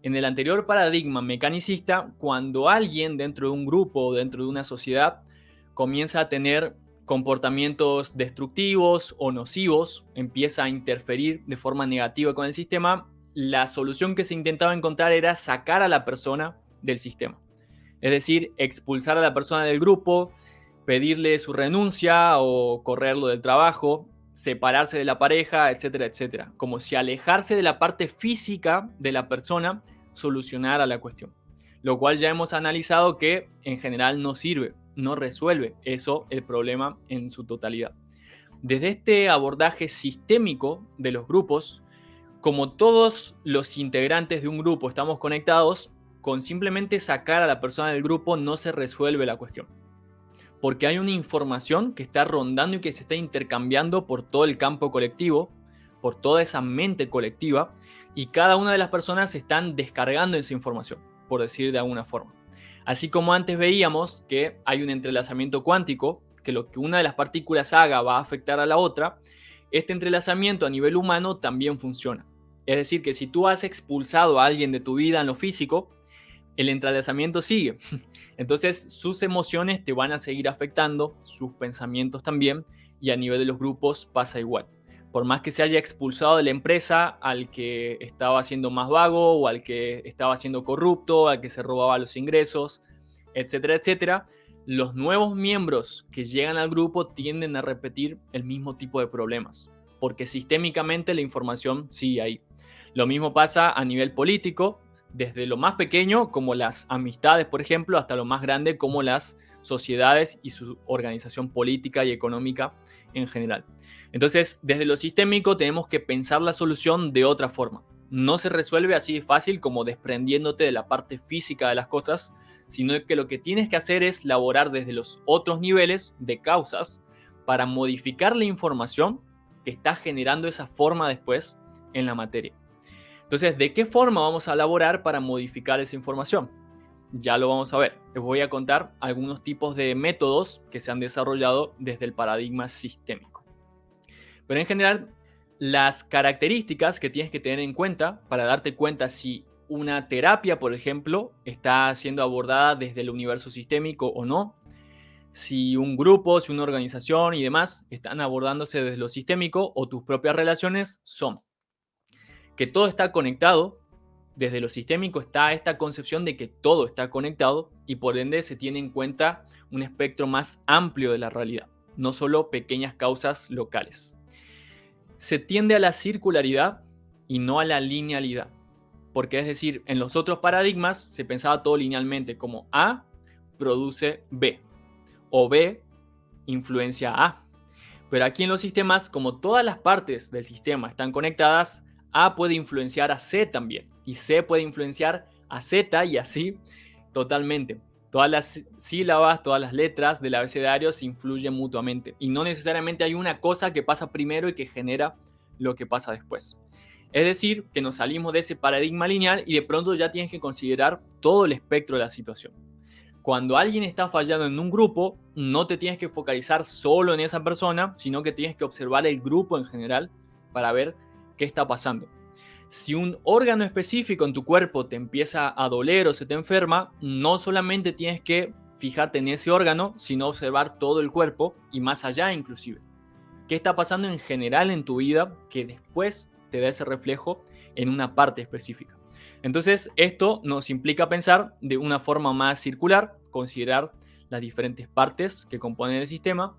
En el anterior paradigma mecanicista, cuando alguien dentro de un grupo o dentro de una sociedad comienza a tener comportamientos destructivos o nocivos, empieza a interferir de forma negativa con el sistema, la solución que se intentaba encontrar era sacar a la persona del sistema. Es decir, expulsar a la persona del grupo, pedirle su renuncia o correrlo del trabajo, separarse de la pareja, etcétera, etcétera. Como si alejarse de la parte física de la persona solucionara la cuestión. Lo cual ya hemos analizado que en general no sirve, no resuelve eso el problema en su totalidad. Desde este abordaje sistémico de los grupos, como todos los integrantes de un grupo estamos conectados, con simplemente sacar a la persona del grupo no se resuelve la cuestión. Porque hay una información que está rondando y que se está intercambiando por todo el campo colectivo, por toda esa mente colectiva, y cada una de las personas están descargando esa información, por decir de alguna forma. Así como antes veíamos que hay un entrelazamiento cuántico, que lo que una de las partículas haga va a afectar a la otra, este entrelazamiento a nivel humano también funciona. Es decir, que si tú has expulsado a alguien de tu vida en lo físico, el entrelazamiento sigue. Entonces sus emociones te van a seguir afectando, sus pensamientos también, y a nivel de los grupos pasa igual. Por más que se haya expulsado de la empresa al que estaba siendo más vago o al que estaba siendo corrupto, al que se robaba los ingresos, etcétera, etcétera, los nuevos miembros que llegan al grupo tienden a repetir el mismo tipo de problemas, porque sistémicamente la información sigue ahí. Lo mismo pasa a nivel político, desde lo más pequeño, como las amistades, por ejemplo, hasta lo más grande, como las sociedades y su organización política y económica en general. Entonces, desde lo sistémico tenemos que pensar la solución de otra forma. No se resuelve así de fácil como desprendiéndote de la parte física de las cosas, sino que lo que tienes que hacer es laborar desde los otros niveles de causas para modificar la información que está generando esa forma después en la materia. Entonces, ¿de qué forma vamos a elaborar para modificar esa información? Ya lo vamos a ver. Les voy a contar algunos tipos de métodos que se han desarrollado desde el paradigma sistémico. Pero en general, las características que tienes que tener en cuenta para darte cuenta si una terapia, por ejemplo, está siendo abordada desde el universo sistémico o no, si un grupo, si una organización y demás están abordándose desde lo sistémico o tus propias relaciones, son que todo está conectado. Desde lo sistémico está esta concepción de que todo está conectado y por ende se tiene en cuenta un espectro más amplio de la realidad, no solo pequeñas causas locales. Se tiende a la circularidad y no a la linealidad, porque es decir, en los otros paradigmas se pensaba todo linealmente, como A produce B o B influencia A. Pero aquí en los sistemas, como todas las partes del sistema están conectadas, A puede influenciar a C también, y C puede influenciar a Z y así totalmente. Todas las sílabas, todas las letras del abecedario se influyen mutuamente y no necesariamente hay una cosa que pasa primero y que genera lo que pasa después. Es decir, que nos salimos de ese paradigma lineal y de pronto ya tienes que considerar todo el espectro de la situación. Cuando alguien está fallando en un grupo, no te tienes que focalizar solo en esa persona, sino que tienes que observar el grupo en general para ver qué está pasando. Si un órgano específico en tu cuerpo te empieza a doler o se te enferma, no solamente tienes que fijarte en ese órgano, sino observar todo el cuerpo y más allá inclusive. ¿Qué está pasando en general en tu vida que después te da ese reflejo en una parte específica? Entonces, esto nos implica pensar de una forma más circular, considerar las diferentes partes que componen el sistema.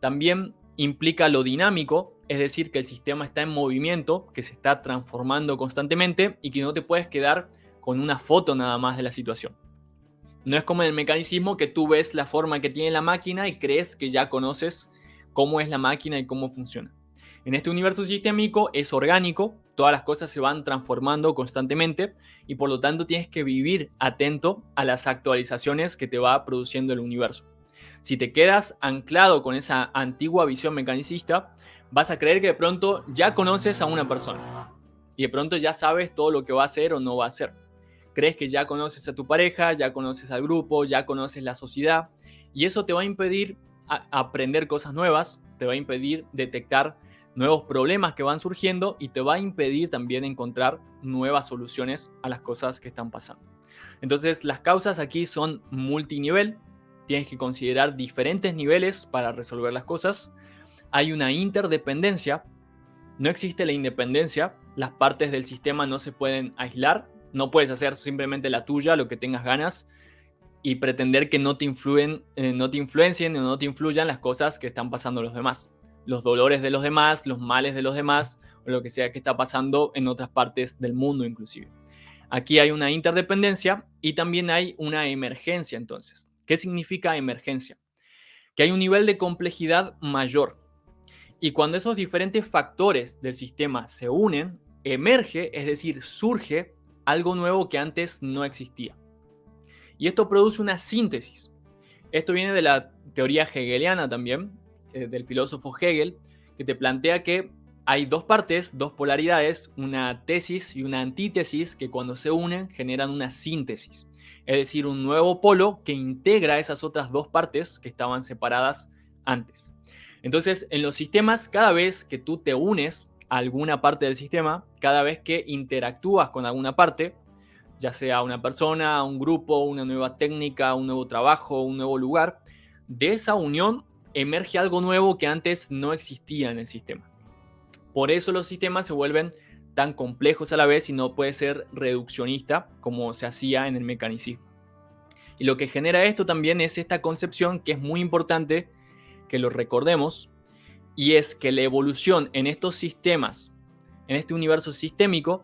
También implica lo dinámico, es decir, que el sistema está en movimiento, que se está transformando constantemente y que no te puedes quedar con una foto nada más de la situación. No es como en el mecanicismo que tú ves la forma que tiene la máquina y crees que ya conoces cómo es la máquina y cómo funciona. En este universo sistémico es orgánico, todas las cosas se van transformando constantemente y por lo tanto tienes que vivir atento a las actualizaciones que te va produciendo el universo. Si te quedas anclado con esa antigua visión mecanicista, vas a creer que de pronto ya conoces a una persona y de pronto ya sabes todo lo que va a hacer o no va a hacer. Crees que ya conoces a tu pareja, ya conoces al grupo, ya conoces la sociedad y eso te va a impedir aprender cosas nuevas, te va a impedir detectar nuevos problemas que van surgiendo y te va a impedir también encontrar nuevas soluciones a las cosas que están pasando. Entonces, las causas aquí son multinivel. Tienes que considerar diferentes niveles para resolver las cosas. Hay una interdependencia. No existe la independencia. Las partes del sistema no se pueden aislar. No puedes hacer simplemente la tuya, lo que tengas ganas, y pretender que no te influencien o no te influyan las cosas que están pasando a los demás. Los dolores de los demás, los males de los demás, o lo que sea que está pasando en otras partes del mundo inclusive. Aquí hay una interdependencia y también hay una emergencia entonces. ¿Qué significa emergencia? Que hay un nivel de complejidad mayor. Y cuando esos diferentes factores del sistema se unen, emerge, es decir, surge algo nuevo que antes no existía. Y esto produce una síntesis. Esto viene de la teoría hegeliana también, del filósofo Hegel, que te plantea que hay dos partes, dos polaridades, una tesis y una antítesis que cuando se unen generan una síntesis. Es decir, un nuevo polo que integra esas otras dos partes que estaban separadas antes. Entonces, en los sistemas, cada vez que tú te unes a alguna parte del sistema, cada vez que interactúas con alguna parte, ya sea una persona, un grupo, una nueva técnica, un nuevo trabajo, un nuevo lugar, de esa unión emerge algo nuevo que antes no existía en el sistema. Por eso los sistemas se vuelven tan complejos a la vez y no puede ser reduccionista como se hacía en el mecanicismo. Y lo que genera esto también es esta concepción que es muy importante que lo recordemos, y es que la evolución en estos sistemas, en este universo sistémico,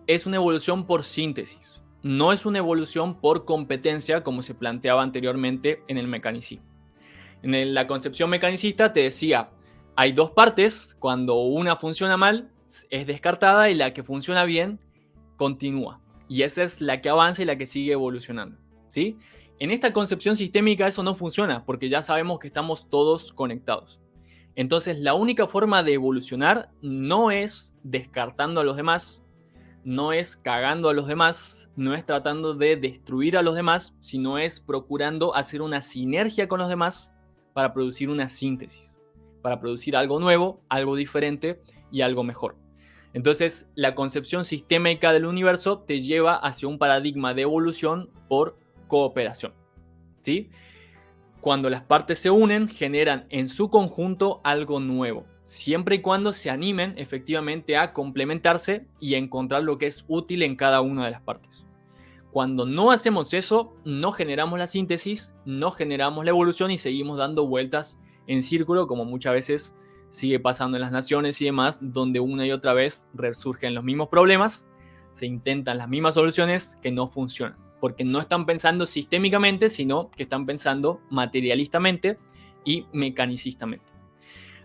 es una evolución por síntesis, no es una evolución por competencia como se planteaba anteriormente en el mecanicismo. En la concepción mecanicista te decía, hay dos partes, cuando una funciona mal es descartada y la que funciona bien continúa. Y esa es la que avanza y la que sigue evolucionando, ¿sí? En esta concepción sistémica eso no funciona porque ya sabemos que estamos todos conectados. Entonces la única forma de evolucionar no es descartando a los demás, no es cagando a los demás, no es tratando de destruir a los demás, sino es procurando hacer una sinergia con los demás para producir una síntesis, para producir algo nuevo, algo diferente y algo mejor. Entonces, la concepción sistémica del universo te lleva hacia un paradigma de evolución por cooperación, ¿sí? Cuando las partes se unen, generan en su conjunto algo nuevo, siempre y cuando se animen efectivamente a complementarse y a encontrar lo que es útil en cada una de las partes. Cuando no hacemos eso, no generamos la síntesis, no generamos la evolución y seguimos dando vueltas en círculo, como muchas veces sigue pasando en las naciones y demás, donde una y otra vez resurgen los mismos problemas, se intentan las mismas soluciones que no funcionan, porque no están pensando sistémicamente, sino que están pensando materialistamente y mecanicistamente.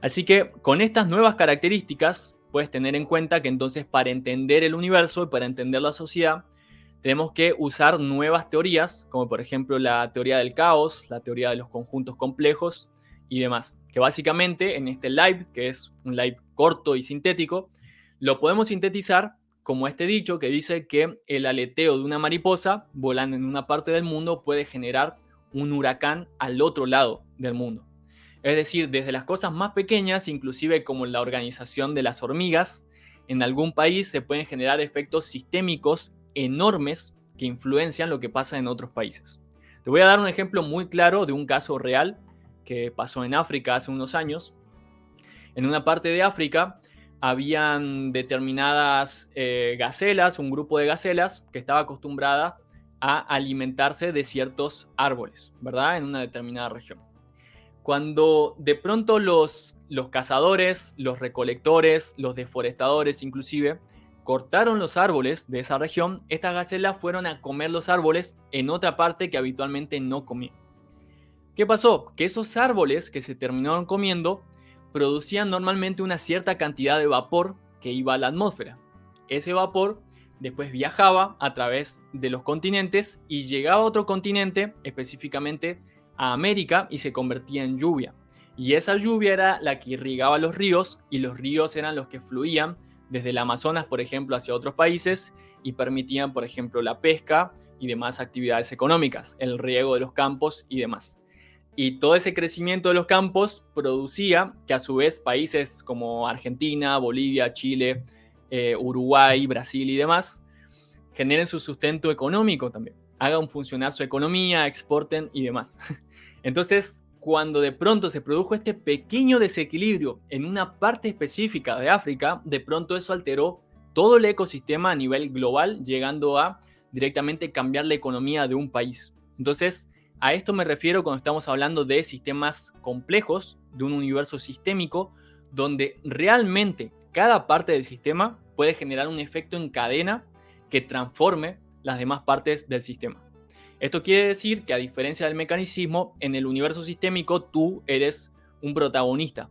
Así que con estas nuevas características puedes tener en cuenta que entonces para entender el universo y para entender la sociedad tenemos que usar nuevas teorías, como por ejemplo la teoría del caos, la teoría de los conjuntos complejos y demás, que básicamente en este live, que es un live corto y sintético, lo podemos sintetizar como este dicho que dice que el aleteo de una mariposa volando en una parte del mundo puede generar un huracán al otro lado del mundo. Es decir, desde las cosas más pequeñas, inclusive como la organización de las hormigas, en algún país se pueden generar efectos sistémicos enormes que influencian lo que pasa en otros países. Te voy a dar un ejemplo muy claro de un caso real que pasó en África hace unos años. En una parte de África habían determinadas gacelas, un grupo de gacelas que estaba acostumbrada a alimentarse de ciertos árboles, ¿verdad? En una determinada región. Cuando de pronto los cazadores, los recolectores, los deforestadores inclusive, cortaron los árboles de esa región, estas gacelas fueron a comer los árboles en otra parte que habitualmente no comían. ¿Qué pasó? Que esos árboles que se terminaron comiendo producían normalmente una cierta cantidad de vapor que iba a la atmósfera. Ese vapor después viajaba a través de los continentes y llegaba a otro continente, específicamente a América, y se convertía en lluvia. Y esa lluvia era la que irrigaba los ríos, y los ríos eran los que fluían desde el Amazonas, por ejemplo, hacia otros países y permitían, por ejemplo, la pesca y demás actividades económicas, el riego de los campos y demás. Y todo ese crecimiento de los campos producía que a su vez países como Argentina, Bolivia, Chile, Uruguay, Brasil y demás generen su sustento económico también, hagan funcionar su economía, exporten y demás. Entonces, cuando de pronto se produjo este pequeño desequilibrio en una parte específica de África, de pronto eso alteró todo el ecosistema a nivel global, llegando a directamente cambiar la economía de un país. Entonces, a esto me refiero cuando estamos hablando de sistemas complejos, de un universo sistémico, donde realmente cada parte del sistema puede generar un efecto en cadena que transforme las demás partes del sistema. Esto quiere decir que a diferencia del mecanicismo, en el universo sistémico tú eres un protagonista,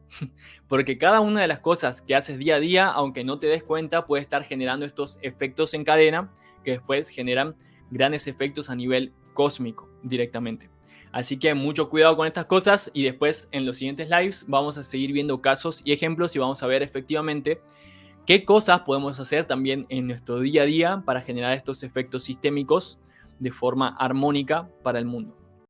porque cada una de las cosas que haces día a día, aunque no te des cuenta, puede estar generando estos efectos en cadena que después generan grandes efectos a nivel cósmico directamente. Así que mucho cuidado con estas cosas y después en los siguientes lives vamos a seguir viendo casos y ejemplos y vamos a ver efectivamente qué cosas podemos hacer también en nuestro día a día para generar estos efectos sistémicos de forma armónica para el mundo.